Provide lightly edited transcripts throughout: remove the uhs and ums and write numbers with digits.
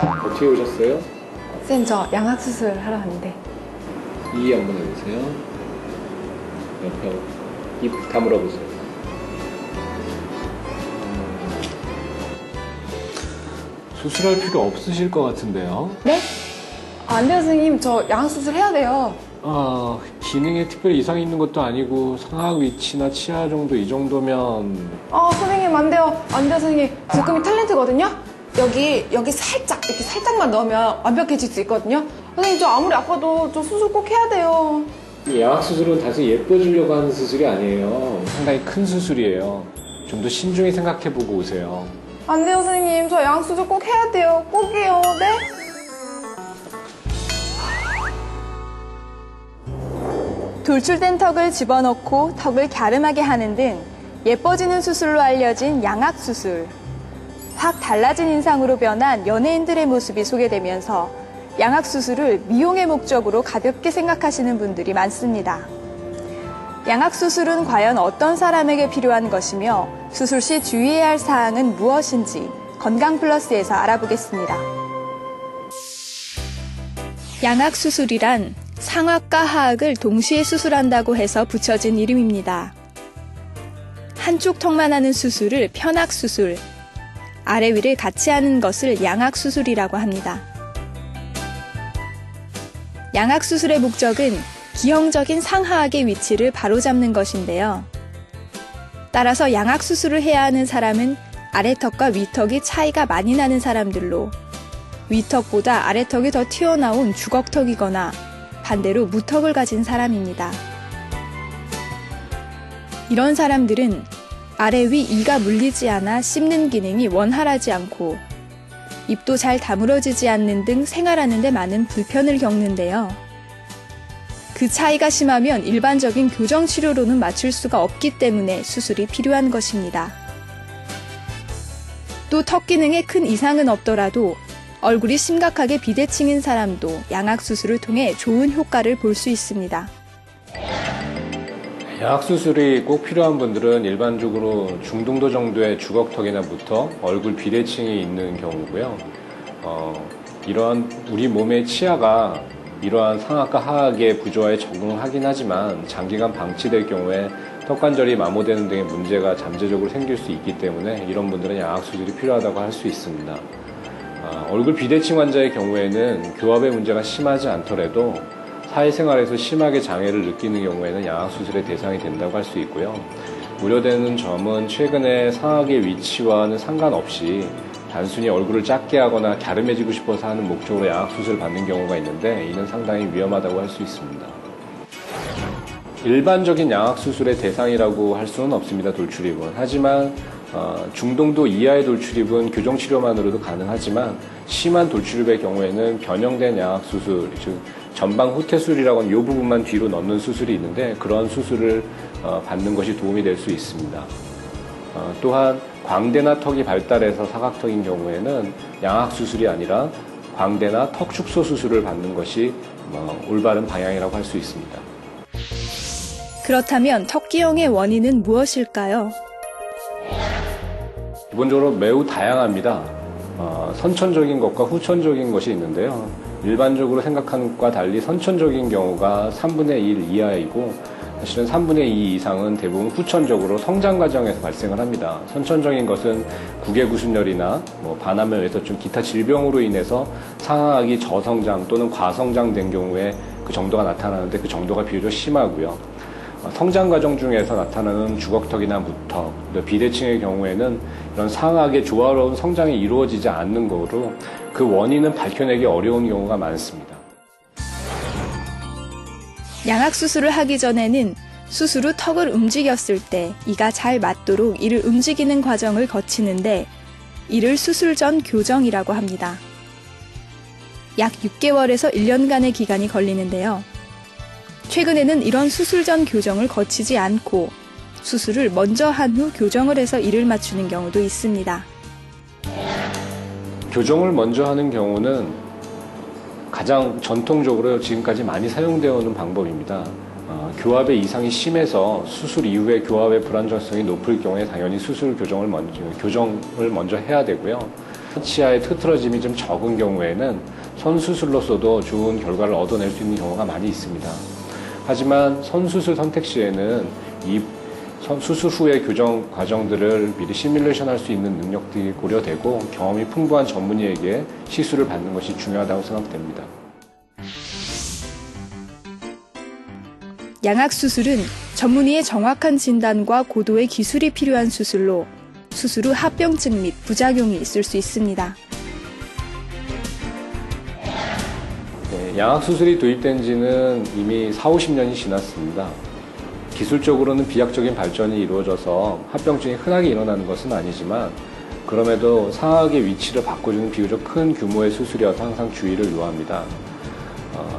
어떻게 오셨어요? 쌤, 저 양악수술 하러 왔는데. 이 한번 해보세요. 옆에 입 다물어 보세요. 수술할 필요 없으실 것 같은데요? 네? 안 돼요, 선생님. 저 양악수술 해야 돼요. 기능에 특별히 이상이 있는 것도 아니고 상악 위치나 치아 정도 이 정도면 선생님, 안 돼요. 안 돼요, 선생님. 지금이 탤런트거든요? 여기 살짝, 이렇게 살짝만 넣으면 완벽해질 수 있거든요? 선생님, 저 아무리 아파도 저 수술 꼭 해야 돼요. 양악 수술은 단순히 예뻐지려고 하는 수술이 아니에요. 상당히 큰 수술이에요. 좀 더 신중히 생각해보고 오세요. 안 돼요, 선생님. 저 양악수술 꼭 해야 돼요. 꼭이요. 네? 돌출된 턱을 집어넣고 턱을 갸름하게 하는 등 예뻐지는 수술로 알려진 양악수술. 확 달라진 인상으로 변한 연예인들의 모습이 소개되면서 양악수술을 미용의 목적으로 가볍게 생각하시는 분들이 많습니다. 양악수술은 과연 어떤 사람에게 필요한 것이며 수술 시 주의해야 할 사항은 무엇인지 건강플러스에서 알아보겠습니다. 양악수술이란 상악과 하악을 동시에 수술한다고 해서 붙여진 이름입니다. 한쪽 턱만 하는 수술을 편악수술, 아래 위를 같이 하는 것을 양악수술이라고 합니다. 양악수술의 목적은 기형적인 상하악의 위치를 바로잡는 것인데요. 따라서 양악수술을 해야 하는 사람은 아래턱과 위턱이 차이가 많이 나는 사람들로 위턱보다 아래턱이 더 튀어나온 주걱턱이거나 반대로 무턱을 가진 사람입니다. 이런 사람들은 아래 위 이가 물리지 않아 씹는 기능이 원활하지 않고 입도 잘 다물어지지 않는 등 생활하는 데 많은 불편을 겪는데요. 그 차이가 심하면 일반적인 교정 치료로는 맞출 수가 없기 때문에 수술이 필요한 것입니다. 또 턱 기능에 큰 이상은 없더라도 얼굴이 심각하게 비대칭인 사람도 양악수술을 통해 좋은 효과를 볼 수 있습니다. 양악 수술이 꼭 필요한 분들은 일반적으로 중등도 정도의 주걱턱이나 무턱, 얼굴 비대칭이 있는 경우고요. 이러한 우리 몸의 치아가 이러한 상악과 하악의 부조화에 적응하긴 하지만 장기간 방치될 경우에 턱관절이 마모되는 등의 문제가 잠재적으로 생길 수 있기 때문에 이런 분들은 양악 수술이 필요하다고 할 수 있습니다. 얼굴 비대칭 환자의 경우에는 교합의 문제가 심하지 않더라도 사회생활에서 심하게 장애를 느끼는 경우에는 양악수술의 대상이 된다고 할 수 있고요. 우려되는 점은 최근에 상악의 위치와는 상관없이 단순히 얼굴을 작게 하거나 갸름해지고 싶어서 하는 목적으로 양악수술을 받는 경우가 있는데 이는 상당히 위험하다고 할 수 있습니다. 일반적인 양악수술의 대상이라고 할 수는 없습니다, 돌출입은. 하지만 중등도 이하의 돌출입은 교정치료만으로도 가능하지만 심한 돌출입의 경우에는 변형된 양악수술, 즉 전방 후퇴술이라고 하는 이 부분만 뒤로 넣는 수술이 있는데 그런 수술을 받는 것이 도움이 될 수 있습니다. 또한 광대나 턱이 발달해서 사각턱인 경우에는 양악수술이 아니라 광대나 턱 축소 수술을 받는 것이 올바른 방향이라고 할 수 있습니다. 그렇다면 턱기형의 원인은 무엇일까요? 기본적으로 매우 다양합니다. 선천적인 것과 후천적인 것이 있는데요. 일반적으로 생각하는 것과 달리 선천적인 경우가 3분의 1 이하이고 사실은 3분의 2 이상은 대부분 후천적으로 성장 과정에서 발생을 합니다. 선천적인 것은 구개구순열이나 반암을 좀 기타 질병으로 인해서 상하악이 저성장 또는 과성장된 경우에 그 정도가 나타나는데 그 정도가 비교적 심하고요. 성장 과정 중에서 나타나는 주걱턱이나 무턱, 비대칭의 경우에는 이런 상악의 조화로운 성장이 이루어지지 않는 거로 그 원인은 밝혀내기 어려운 경우가 많습니다. 양악수술을 하기 전에는 수술 후 턱을 움직였을 때 이가 잘 맞도록 이를 움직이는 과정을 거치는데 이를 수술 전 교정이라고 합니다. 약 6개월에서 1년간의 기간이 걸리는데요. 최근에는 이런 수술 전 교정을 거치지 않고 수술을 먼저 한 후 교정을 해서 이를 맞추는 경우도 있습니다. 교정을 먼저 하는 경우는 가장 전통적으로 지금까지 많이 사용되어 오는 방법입니다. 교합의 이상이 심해서 수술 이후에 교합의 불안정성이 높을 경우에 당연히 교정을 먼저 해야 되고요. 치아의 흐트러짐이 좀 적은 경우에는 선수술로서도 좋은 결과를 얻어낼 수 있는 경우가 많이 있습니다. 하지만 선수술 선택 시에는 이 수술 후의 교정 과정들을 미리 시뮬레이션 할 수 있는 능력들이 고려되고 경험이 풍부한 전문의에게 시술을 받는 것이 중요하다고 생각됩니다. 양악수술은 전문의의 정확한 진단과 고도의 기술이 필요한 수술로 수술 후 합병증 및 부작용이 있을 수 있습니다. 네, 양악수술이 도입된 지는 이미 40-50년이 지났습니다. 기술적으로는 비약적인 발전이 이루어져서 합병증이 흔하게 일어나는 것은 아니지만 그럼에도 상악의 위치를 바꿔주는 비교적 큰 규모의 수술이어서 항상 주의를 요합니다.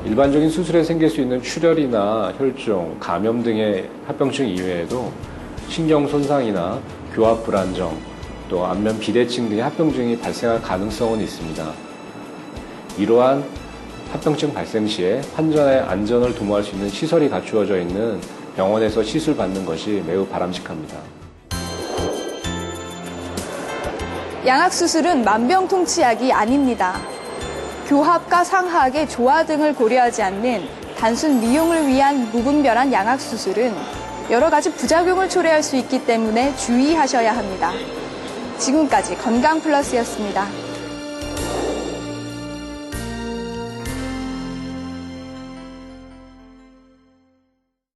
일반적인 수술에 생길 수 있는 출혈이나 혈종, 감염 등의 합병증 이외에도 신경 손상이나 교합 불안정, 또 안면 비대칭 등의 합병증이 발생할 가능성은 있습니다. 이러한 합병증 발생 시에 환자의 안전을 도모할 수 있는 시설이 갖추어져 있는 병원에서 시술 받는 것이 매우 바람직합니다. 양악수술은 만병통치약이 아닙니다. 교합과 상하악의 조화 등을 고려하지 않는 단순 미용을 위한 무분별한 양악수술은 여러 가지 부작용을 초래할 수 있기 때문에 주의하셔야 합니다. 지금까지 건강플러스였습니다.